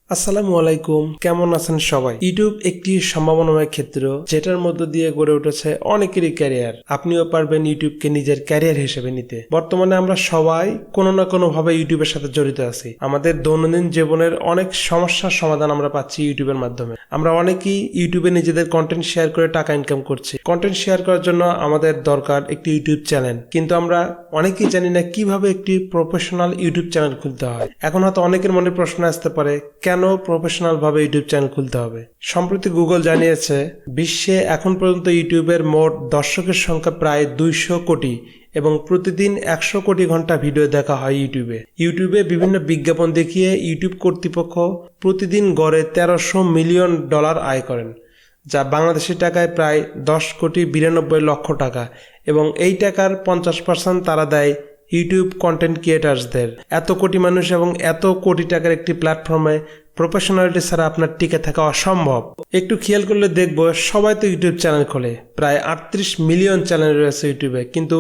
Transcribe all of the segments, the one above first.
আসসালামু আলাইকুম, কেমন আছেন সবাই? ইউটিউব একটি সম্ভাবনাময় ক্ষেত্র যেটার মধ্য দিয়ে গড়ে উঠেছে অনেকেরই ক্যারিয়ার। আপনিও পারবেন ইউটিউবকে নিজের ক্যারিয়ার হিসেবে নিতে। বর্তমানে আমরা সবাই কোনো না কোনো ভাবে ইউটিউবের সাথে জড়িত আছি। আমাদের দৈনন্দিন জীবনের অনেক সমস্যার সমাধান আমরা পাচ্ছি ইউটিউবের মাধ্যমে। আমরা অনেকেই ইউটিউবে নিজেদের কন্টেন্ট শেয়ার করে টাকা ইনকাম করছি। কন্টেন্ট শেয়ার করার জন্য আমাদের দরকার একটি ইউটিউব চ্যানেল, কিন্তু আমরা অনেকেই জানি না কিভাবে একটি প্রফেশনাল ইউটিউব চ্যানেল খুলতে হয়। এখন হয়তো অনেকের মনে প্রশ্ন আসতে পারে, কেন প্রফেশনাল ভাবে ইউটিউব চ্যানেল খুলতে হবে? সম্প্রতি গুগল জানিয়েছে বিশ্বে এখন পর্যন্ত ইউটিউবের মোট দর্শকের সংখ্যা প্রায় 200 কোটি এবং প্রতিদিন 100 কোটি ঘন্টা ভিডিও দেখা হয় ইউটিউবে বিভিন্ন বিজ্ঞাপন দেখিয়ে ইউটিউব কর্তৃপক্ষ প্রতিদিন গড়ে 1300 মিলিয়ন ডলার আয় করেন, যা বাংলাদেশি টাকায় প্রায় 10 কোটি 92 লক্ষ টাকা, এবং এই টাকার 50% তারা দেয় ইউটিউব কন্টেন্ট ক্রিয়েটার্সদের। এত কোটি মানুষ এবং এত কোটি টাকার একটি প্ল্যাটফর্মে প্রফেশনালিটি ছাড়া আপনার টিকে থাকা অসম্ভব। একটু খেয়াল করলে দেখব সবাই তো ইউটিউব চ্যানেল খোলে, প্রায় 38 মিলিয়ন চ্যানেল রয়েছে ইউটিউবে, কিন্তু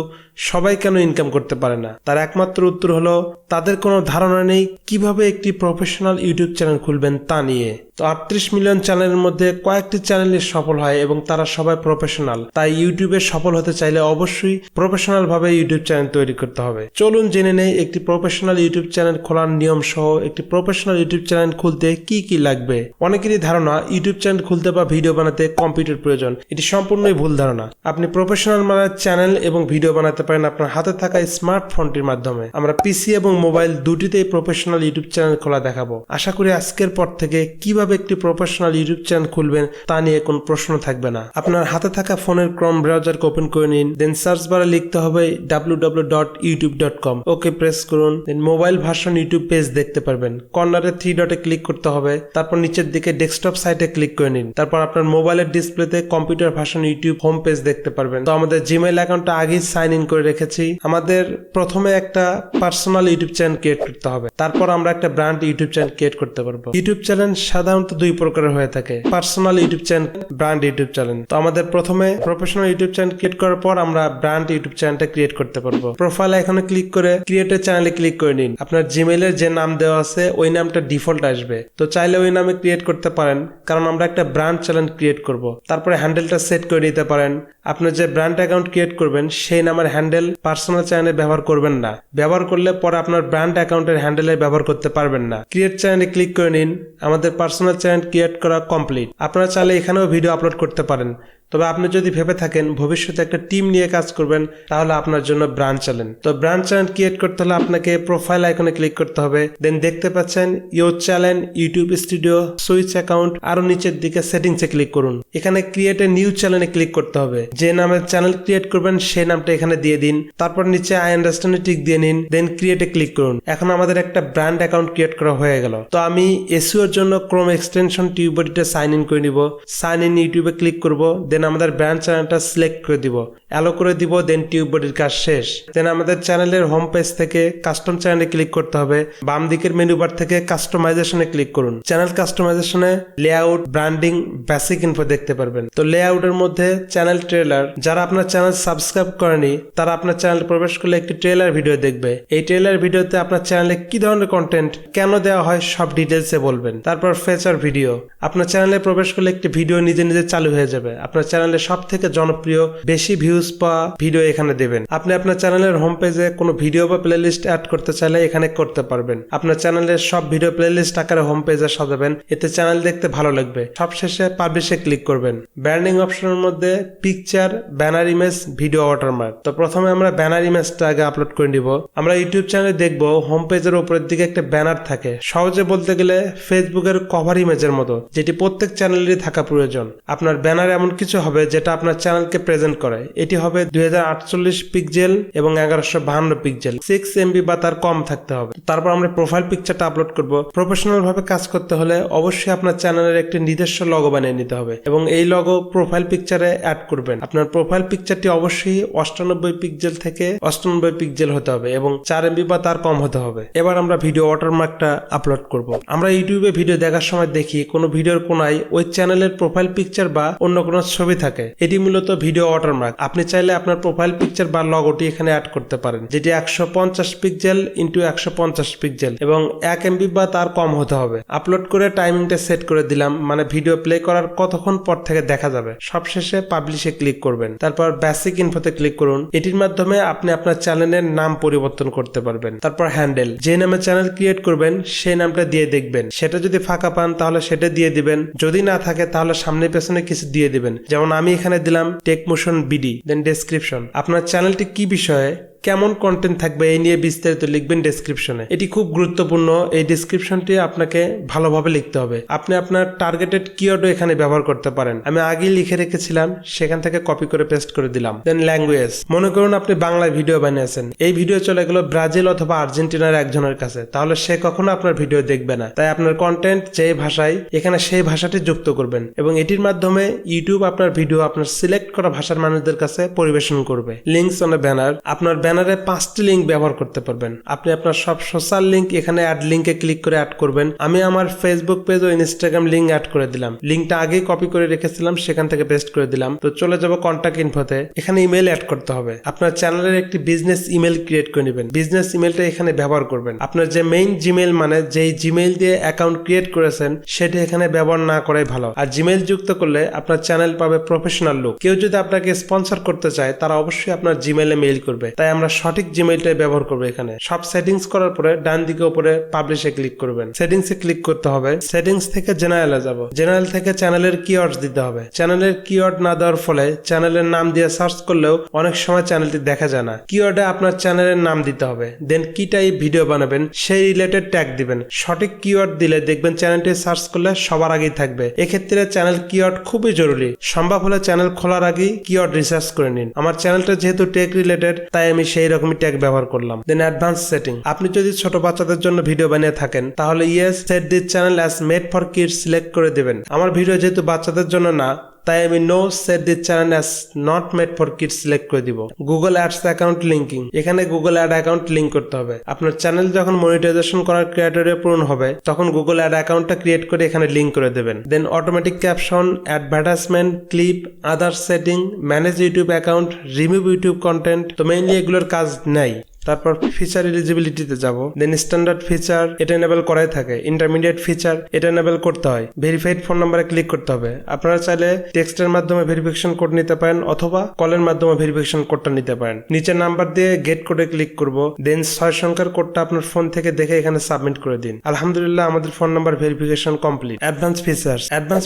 সবাই কেন ইনকাম করতে পারে না? তার একমাত্র উত্তর হলো তাদের কোনো ধারণা নেই কিভাবে একটি প্রফেশনাল ইউটিউব চ্যানেল খুলবেন তা নিয়ে। তো 38 মিলিয়ন চ্যানেলের মধ্যে কয়েকটি চ্যানেলই সফল হয় এবং তারা সবাই প্রফেশনাল। তাই ইউটিউবে সফল হতে চাইলে অবশ্যই প্রফেশনাল ভাবে ইউটিউব চ্যানেল তৈরি করতে হবে। চলুন জেনে নেই একটি প্রফেশনাল ইউটিউব চ্যানেল খোলার নিয়ম সহ একটি প্রফেশনাল ইউটিউব চ্যানেল খুলতে কি কি লাগবে। অনেকেরই ধারণা ইউটিউব চ্যানেল খুলতে বা ভিডিও বানাতে কম্পিউটার প্রয়োজন। এটি সম্পূর্ণই ভুল ধারণা। আপনি প্রফেশনাল মানের চ্যানেল এবং ভিডিও বানাতে পারেন আপনার হাতে থাকা স্মার্টফোনটির মাধ্যমে। আমরা পিসি এবং মোবাইল দুটিতেই প্রফেশনাল ইউটিউব চ্যানেল খোলা দেখাবো। আশা করি আজকের পর থেকে কিভাবে একটি প্রফেশনাল ইউটিউব চ্যানেল খুলবেন তা নিয়ে কোনো প্রশ্ন থাকবে না। আপনার হাতে থাকা ফোনের ক্রোম ব্রাউজারকে ওপেন করে নিন, দেন সার্চ বারে লিখতে হবে www.youtube.com। ওকে প্রেস করুন, দেন মোবাইল ভার্সন ইউটিউব পেজ দেখতে পারবেন। কর্নারে 3 ডটে ক্লিক করতে হবে, তারপর নিচের দিকে ডেস্কটপ সাইটে ক্লিক করে নিন। তারপর আপনার মোবাইলের ডিসপ্লেতে computer version YouTube home page দেখতে পারবেন। তো আমাদের জিমেইল অ্যাকাউন্টটা আগেই সাইন ইন করে রেখেছি। আমাদের প্রথমে একটা পার্সোনাল ইউটিউব চ্যানেল ক্রিয়েট করতে হবে, তারপর আমরা একটা ব্র্যান্ড ইউটিউব চ্যানেল ক্রিয়েট করতে পারবো। ইউটিউব চ্যানেল সাধারণত দুই প্রকারের হয়ে থাকে, personal YouTube channel, brand YouTube channel. তো আমাদের প্রথমে প্রফেশনাল ইউটিউব চ্যানেল ক্রিয়েট করার পর আমরা ব্র্যান্ড ইউটিউব চ্যানেলটা ক্রিয়েট করতে পারবো। প্রোফাইল এখানে ক্লিক করে ক্রিয়েটের চ্যানেলে ক্লিক করে নিন। আপনার জিমেইলের যে নাম দেওয়া আছে ওই নামটা ডিফল্ট আসবে, তো চাইলে ওই নামে ক্রিয়েট করতে পারেন, কারণ আমরা একটা ব্র্যান্ড চ্যানেল ক্রিয়েট করব। তারপরে হ্যান্ডেলটা সেট করে নিতে পারেন। আপনার যে ব্র্যান্ড অ্যাকাউন্ট ক্রিয়েট করবেন সেই নামের হ্যান্ডেল পার্সোনাল চ্যানেলে ব্যবহার করবেন না। ব্যবহার করলে পরে আপনার ব্র্যান্ড অ্যাকাউন্টের হ্যান্ডেলে ব্যবহার করতে পারবেন না। ক্রিয়েট চ্যানেলে ক্লিক করে নিন। আমাদের পার্সোনাল চ্যানেল ক্রিয়েট করা কমপ্লিট। আপনারা চাইলে এখানেও ভিডিও আপলোড করতে পারেন, তবে আপনি যদি ভেবে থাকেন ভবিষ্যতে একটা টিম নিয়ে কাজ করবেন তাহলে আপনার জন্য ব্র্যান্ড চ্যানেল। তো ব্র্যান্ড চ্যানেল ক্রিয়েট করতে হলে আপনাকে প্রোফাইল আইকনে ক্লিক করতে হবে, দেন দেখতে পাচ্ছেন your channel, YouTube studio, switch account, আরো নিচের দিকে সেটিংসে ক্লিক করুন। এখানে ক্রিয়েট এ নিউ চ্যানেলে ক্লিক করতে হবে। যে নামে চ্যানেল ক্রিয়েট করবেন সেই নামটা এখানে দিয়ে দিন, তারপর নিচে আই আন্ডারস্ট্যান্ড টিক দিয়ে নিন, দেন ক্রিয়েট এ ক্লিক করুন। এখন আমাদের একটা ব্র্যান্ড অ্যাকাউন্ট ক্রিয়েট করা হয়ে গেল। তো আমি এসইওর জন্য ক্রোম এক্সটেনশন টিউবডিতে সাইন ইন করে নিব। সাইন ইন ইউটিউবে ক্লিক করব, দেন আমাদের ব্র্যান্ড চ্যানেলটা সিলেক্ট করে দিব, অ্যালো করে দিব, দেন টিউব বডির কাজ শেষ। দেন আমাদের চ্যানেলের হোম পেজ থেকে কাস্টম চ্যানেলে ক্লিক করতে হবে। বাম দিকের মেনু বার থেকে কাস্টমাইজেশনে ক্লিক করুন। চ্যানেল কাস্টমাইজেশনে লেআউট, ব্র্যান্ডিং, বেসিক ইনফো দেখতে পারবেন। তো লেআউটের মধ্যে চ্যানেল ট্রেলার, যারা আপনার চ্যানেল সাবস্ক্রাইব করেনি তারা আপনার চ্যানেলে প্রবেশ করলে একটি ট্রেলার ভিডিও দেখবে। এই ট্রেলার ভিডিওতে আপনার চ্যানেলে কি ধরনের কন্টেন্ট কেন দেওয়া হয় সব ডিটেলসে বলবেন। তারপর ফিচার ভিডিও, আপনার চ্যানেলে প্রবেশ করলে একটি ভিডিও নিজে নিজে চালু হয়ে যাবে। আপনার চ্যানেলে সব থেকে জনপ্রিয়, বেশি ভিউজ পাওয়া ভিডিও এখানে দেবেন। আপনি আপনার চ্যানেলের হোম পেজে কোনো ভিডিও বা প্লেলিস্ট অ্যাড করতে চাইলে এখানে করতে পারবেন। আপনার চ্যানেলের সব ভিডিও প্লেলিস্ট আকারে হোম পেজে সাজাবেন, এতে চ্যানেল দেখতে ভালো লাগবে। সবশেষে পাবলিশে ক্লিক করবেন। ব্র্যান্ডিং অপশনের মধ্যে picture, banner image, video watermark. তো প্রথমে আমরা ব্যানার ইমেজটা আগে আপলোড করে নিব। আমরা ইউটিউব চ্যানেলে দেখব হোম পেজের উপরের দিকে একটা ব্যানার থাকে, সহজে বলতে গেলে ফেসবুকের কভার ইমেজের মতো, যেটি প্রত্যেক চ্যানেলেরই থাকা প্রয়োজন। আপনার ব্যানার এমন কিছু হবে যেটা আপনার চ্যানেলকে প্রেজেন্ট করে। এটি হবে 2048 পিক্সেল এবং 1152 পিক্সেল, 6 MB বা তার কম থাকতে হবে। তারপর আমরা প্রোফাইল পিকচারটা আপলোড করব। প্রফেশনাল ভাবে কাজ করতে হলে অবশ্যই আপনার চ্যানেলের একটি নিজস্ব লগো বানিয়ে নিতে হবে এবং এই লগো প্রোফাইল পিকচারে অ্যাড করবেন। আপনার প্রোফাইল পিকচারটি অবশ্যই 98 পিক্সেল থেকে 98 পিক্সেল হতে হবে এবং 4 MB বা তার কম হতে হবে। এবার আমরা ভিডিও ওয়াটারমার্কটা আপলোড করব। আমরা ইউটিউবে ভিডিও দেখার সময় দেখি কোনো ভিডিওর কোনায় ওই চ্যানেলের প্রোফাইল পিকচার বা অন্য কোনো ছবি ছবি থাকে, এটি মূলত ভিডিও ওয়াটারমার্ক। আপনি চাইলে আপনার প্রোফাইল পিকচার বা লগোটি এখানে অ্যাড করতে পারেন, যেটি 150 পিক্সেল ইন্টু 150 পিক্সেল এবং 1 MB বা তার কম হতে হবে। আপলোড করে টাইমিংটা সেট করে দিলাম, মানে ভিডিও প্লে করার কতক্ষণ পর থেকে দেখা যাবে। সবশেষে পাবলিশে ক্লিক করবেন, তারপর বেসিক ইনফোতে ক্লিক করুন। এটির মাধ্যমে আপনি আপনার চ্যানেলের নাম পরিবর্তন করতে পারবেন। তারপর হ্যান্ডেল, যে নামে চ্যানেল ক্রিয়েট করবেন সেই নামটা দিয়ে দেখবেন, সেটা যদি ফাঁকা পান তাহলে সেটা দিয়ে দিবেন, যদি না থাকে তাহলে সামনে পেছনে কিছু দিয়ে দিবেন। যেমন আমি এখানে দিলাম টেক মোশন বিডি, দেন ডেসক্রিপশন। আপনার চ্যানেলটি কি বিষয়ে, কেমন কন্টেন্ট থাকবে এই নিয়ে বিস্তারিত লিখবেন ডেসক্রিপশনে। এটি খুব গুরুত্বপূর্ণ, এই ডেসক্রিপশনটি আপনাকে ভালোভাবে লিখতে হবে। আপনি আপনার টার্গেটেড কিওয়ার্ডও এখানে ব্যবহার করতে পারেন, আমি আগেই লিখে রেখেছিলাম, সেখান থেকে কপি করে পেস্ট করে দিলাম। দেন ল্যাঙ্গুয়েজ, মনে করুন আপনি বাংলায় ভিডিও বানিয়েছেন, এই ভিডিও চলে গেল ব্রাজিল অথবা আর্জেন্টিনার একজনের কাছে, তাহলে সে কখনো আপনার ভিডিও দেখবে না। তাই আপনার কন্টেন্ট যে ভাষায়, এখানে সেই ভাষাটি যুক্ত করবেন এবং এটির মাধ্যমে ইউটিউব আপনার ভিডিও আপনার সিলেক্ট করা ভাষার মানুষদের কাছে পরিবেশন করবে। লিঙ্কস অন এ ব্যানার, আপনার ব্যানারে 5টি লিঙ্ক ব্যবহার করতে পারবেন। আপনি আপনার সব সোশ্যাল লিঙ্ক এখানে অ্যাড লিঙ্কে ক্লিক করে অ্যাড করবেন। আমি আমার ফেসবুক পেজ ও ইনস্টাগ্রাম লিঙ্ক অ্যাড করে দিলাম, লিঙ্কটা আগেই কপি করে রেখেছিলাম, সেখান থেকে পেস্ট করে দিলাম। তো চলে যাব কন্ট্যাক্ট ইনফোতে, এখানে ইমেল অ্যাড করতে হবে। আপনার চ্যানেলের একটি বিজনেস ইমেল ক্রিয়েট করে নেবেন, বিজনেস ইমেলটা এখানে ব্যবহার করবেন। আপনার যে মেইন জিমেইল, মানে যেই জিমেইল দিয়ে অ্যাকাউন্ট ক্রিয়েট করেছেন সেটা এখানে ব্যবহার না করাই ভালো। আর জিমেইল যুক্ত করলে আপনার চ্যানেল পাবে প্রফেশনাল লুক। কেউ যদি আপনাকে স্পন্সর করতে চায় তারা অবশ্যই আপনার জিমেইলে মেইল করবে, তাই আমরা সঠিক জিমেইলটাই ব্যবহার করবো। এখানে সব সেটিংস করার পরে ডান দিকে উপরে পাবলিশে ক্লিক করবেন, সেটিংসে ক্লিক করতে হবে। সেটিংস থেকে জেনারেলে যাব, জেনারেল থেকে চ্যানেলের কিওয়ার্ডস দিতে হবে। চ্যানেলের কিওয়ার্ড না দেওয়ার ফলে চ্যানেলের নাম দিয়ে সার্চ করলেও অনেক সময় চ্যানেলটি দেখা যায় না। কিওয়ার্ডে আপনার চ্যানেলের নাম দিতে হবে, দেন কি টাইপ ভিডিও বানাবেন সেই রিলেটেড ট্যাগ দিবেন। সঠিক কিওয়ার্ড দিলে দেখবেন চ্যানেলটি সার্চ করলে সবার আগেই থাকবে। এক্ষেত্রে চ্যানেল কিওয়ার্ড খুবই জরুরি, সম্ভব হলে চ্যানেল খোলার আগেই কিওয়ার্ড রিসার্চ করে নিন। আমার চ্যানেলটা যেহেতু টেক রিলেটেড তাই আমি সেই রকমই ট্যাগ ব্যবহার করলাম। দেন অ্যাডভান্স সেটিং, আপনি যদি ছোট বাচ্চাদের জন্য ভিডিও বানিয়ে থাকেন তাহলে yes set this channel as made for kids select করে দেবেন। আমার ভিডিও যেহেতু বাচ্চাদের জন্য না, তাই আমি no set this channel as not made for kids select করে দিব। গুগল অ্যাডস অ্যাকাউন্ট লিঙ্কিং, এখানে গুগল অ্যাড অ্যাকাউন্ট লিঙ্ক করতে হবে। আপনার চ্যানেল যখন মনিটাইজেশন করার ক্রাইটেরিয়া পূরণ হবে তখন গুগল অ্যাড অ্যাকাউন্টটা ক্রিয়েট করে এখানে লিঙ্ক করে দেবেন। Then automatic caption, advertisement, clip, other setting, manage YouTube account, remove YouTube content. তো মেইনলি এগুলোর কাজ নাই। তারপর ফিচার এলিজিবিলিটিতে যাব, দেন স্ট্যান্ডার্ড ফিচার এটা এনেবল করাই থাকে, ইন্টারমিডিয়েট ফিচার এটা এনেবল করতে হয়, ভেরিফাইড ফোন নাম্বারে ক্লিক করতে হবে। আপনারা চাইলে টেক্সটের মাধ্যমে ভেরিফিকেশন কোড নিতে পারেন অথবা কলের মাধ্যমে ভেরিফিকেশন কোডটা নিতে পারেন। নিচের নাম্বার দিয়ে গেট কোডে ক্লিক করব, দেন 6 সংখ্যার কোডটা আপনার ফোন থেকে দেখে এখানে সাবমিট করে দিন। আলহামদুলিল্লাহ আমাদের phone number verification complete. Advance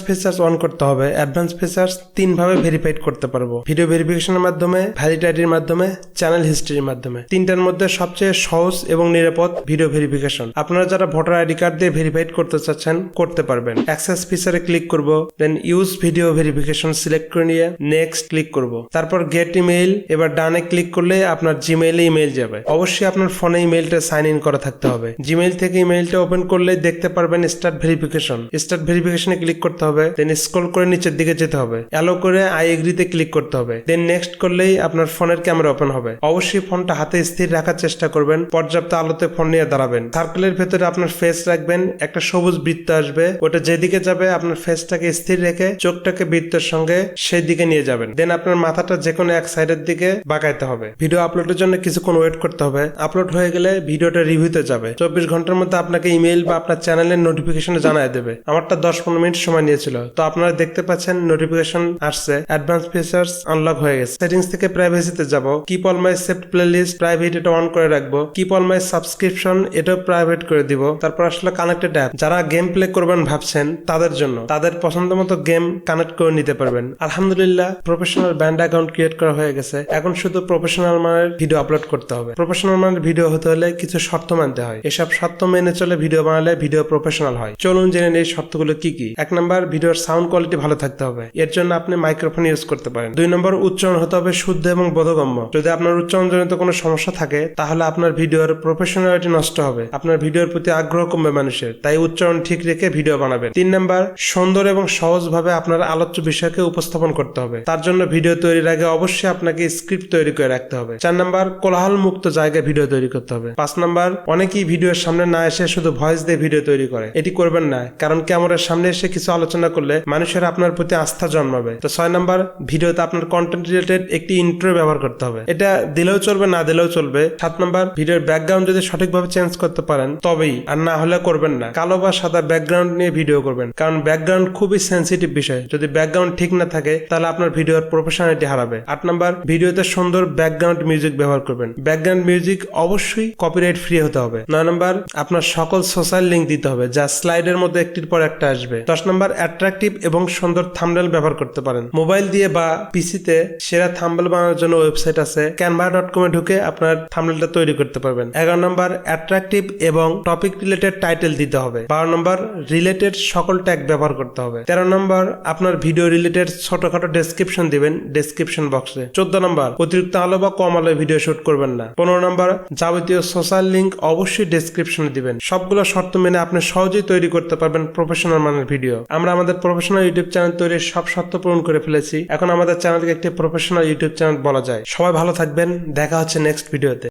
features on করতে হবে। অ্যাডভান্স ফিচার্স 3 ভাবে ভেরিফাইড করতে পারবো, ভিডিও ভেরিফিকেশনের মাধ্যমে, ভ্যালিড আইডির মাধ্যমে, চ্যানেল হিস্ট্রির মাধ্যমে। 3টার মধ্যে সবচেয়ে সহজ এবং নিরাপদ ভিডিও ভেরিফিকেশন। আপনারা যারা ভোটার আইডি কার্ড দিয়ে ভেরিফাইড করতে চাচ্ছেন করতে পারবেন। অ্যাক্সেস ফিচারে ক্লিক করব, then use video verification select করে নিয়ে নেক্সট ক্লিক করব। তারপর গেট ইমেইল, এবার ডানে ক্লিক করলে আপনার জিমেইলে ইমেইল যাবে। অবশ্যই আপনার ফোনে ইমেইলটা সাইন ইন করা থাকতে হবে। জিমেইল থেকে ইমেইলটা ওপেন করলে দেখতে পারবেন স্টার্ট ভেরিফিকেশন। স্টার্ট ভেরিফিকেশনে ক্লিক করতে হবে, দেন স্ক্রল করে নিচের দিকে যেতে হবে, অ্যালো করে আই এগ্রিতে ক্লিক করতে হবে, দেন নেক্সট করলেই আপনার ফোনের ক্যামেরা ওপেন হবে। অবশ্যই ফোনটা হাতে স্থির রাখার চেষ্টা করবেন, পর্যাপ্ত আলোতে ফোন নিয়ে দাঁড়াবেন। সার্কেলের ভেতরে আপনার ফেস রাখবেন, একটা সবুজ বৃত্ত আসবে, ওটা যেদিকে যাবে আপনার ফেসটাকে স্থির রেখে চোখটাকে বৃত্তের সঙ্গে সেই দিকে নিয়ে যাবেন। দেন আপনার মাথাটা যে কোনো এক সাইডের দিকে বাঁকাইতে হবে। ভিডিও আপলোডের জন্য কিছুক্ষণ ওয়েট করতে হবে। আপলোড হয়ে গেলে ভিডিওটা রিভিউতে যাবে। 24 ঘন্টার মধ্যে আপনাকে ইমেইল বা আপনার চ্যানেলের নোটিফিকেশনে জানায় দেবে। আমারটা 10-15 মিনিট সময় নিয়েছিল। তো আপনারা দেখতে পাচ্ছেন নোটিফিকেশন আসছে, অ্যাডভান্স ফিচার্স আনলক হয়ে গেছে। সেটিংস থেকে প্রাইভেসিতে যাব, keep all my saved playlist private এটা অন করে রাখবো। কিপ অল মাই সাবস্ক্রিপশন এটাও প্রাইভেট করে দিব। তারপর আসলে কানেক্টেড অ্যাপ, যারা গেম প্লে করবেন ভাবছেন তাদের জন্য, তাদের পছন্দ মতো গেম কানেক্ট করে নিতে পারবেন। আলহামদুলিল্লাহ প্রফেশনাল ব্যান্ড অ্যাকাউন্ট ক্রিয়েট করা হয়ে গেছে। এখন শুধু প্রফেশনাল মানের ভিডিও আপলোড করতে হবে। প্রফেশনাল মানের ভিডিও হতে হলে কিছু শর্ত মানতে হয়। এসব শর্ত মেনে চলে ভিডিও বানালে ভিডিও প্রফেশনাল হয়। চলুন জেনে নেই শর্তগুলো কি কি। 1 নম্বর, ভিডিওর সাউন্ড কোয়ালিটি ভালো থাকতে হবে। এর জন্য আপনি মাইক্রোফোন ইউজ করতে পারেন। 2 নম্বর, উচ্চারণ হতে হবে শুদ্ধ এবং বোধগম্য। যদি আপনার উচ্চারণজনিত কোনো সমস্যা থাকে থাকে তাহলে আপনার ভিডিওর প্রফেশনালিটি নষ্ট হবে, আপনার ভিডিওর প্রতি আগ্রহ কমবে মানুষের। তাই উচ্চারণ ঠিক রেখে ভিডিও বানাবেন। 3 নাম্বার, সুন্দর এবং সহজভাবে আপনার আলোচ্য বিষয়কে উপস্থাপন করতে হবে। তার জন্য ভিডিও তৈরির আগে অবশ্যই আপনাকে স্ক্রিপ্ট তৈরি করে রাখতে হবে। 4 নাম্বার, কোলাহল মুক্ত জায়গায় ভিডিও তৈরি করতে হবে। 5 নাম্বার, অনেকেই ভিডিওর সামনে না এসে শুধু ভয়েস দিয়ে ভিডিও তৈরি করে। এটি করবেন না, কারণ ক্যামেরার সামনে এসে কিছু আলোচনা করলে মানুষের আপনার প্রতি আস্থা জন্মাবে। তো 6 নাম্বার, ভিডিওতে আপনার কন্টেন্ট রিলেটেড একটি ইন্ট্রো ব্যবহার করতে হবে। এটা দিলেও চলবে, না দিলেও চলবে। 7 নাম্বার, ভিডিওর ব্যাকগ্রাউন্ড যদি সঠিকভাবে চেঞ্জ করতে পারেন তবেই, আর না হলে করবেন না। কালো বা সাদা ব্যাকগ্রাউন্ড নিয়ে ভিডিও করবেন, কারণ ব্যাকগ্রাউন্ড খুবই সেন্সিটিভ বিষয়। যদি ব্যাকগ্রাউন্ড ঠিক না থাকে তাহলে আপনার ভিডিওর প্রফেশনালিটি হারাবে। 8 নাম্বার, ভিডিওতে সুন্দর ব্যাকগ্রাউন্ড মিউজিক ব্যবহার করবেন। ব্যাকগ্রাউন্ড মিউজিক অবশ্যই কপিরাইট ফ্রি হতে হবে। 9 নাম্বার, আপনার সকল সোশ্যাল লিঙ্ক দিতে হবে যা স্লাইডের মধ্যে একটির পর একটা আসবে। 10 নাম্বার, অ্যাট্রাকটিভ এবং সুন্দর থাম্বনেল ব্যবহার করতে পারেন। মোবাইল দিয়ে বা পিসিতে সেরা থাম্বনেল বানানোর জন্য ওয়েবসাইট আছে, canva.com এ ঢুকে আপনার থাম্বনেলটা তৈরি করতে পারবেন। 11 নাম্বার, অ্যাট্রাকটিভ এবং টপিক রিলেটেড টাইটেল দিতে হবে। 12 নাম্বার, রিলেটেড সকল ট্যাগ ব্যবহার করতে হবে। 13 নাম্বার, আপনার ভিডিও রিলেটেড ছোটখাটো ডেসক্রিপশন দিবেন ডেসক্রিপশন বক্সে। 14 নাম্বার, অতিরিক্ত আলো বা কম আলোয় ভিডিও শুট করবেন না। 15 নাম্বার, যাবতীয় সোশ্যাল লিঙ্ক অবশ্যই ডেসক্রিপশনে দিবেন। সবগুলো শর্ত মেনে আপনি সহজেই তৈরি করতে পারবেন প্রফেশনাল মানের ভিডিও। আমরা আমাদের প্রফেশনাল ইউটিউব চ্যানেল তৈরির সব শর্ত পূরণ করে ফেলেছি। এখন আমাদের চ্যানেলকে একটি প্রফেশনাল ইউটিউব চ্যানেল বলা যায়। সবাই ভালো থাকবেন, দেখা হচ্ছে নেক্সট ভিডিওতে।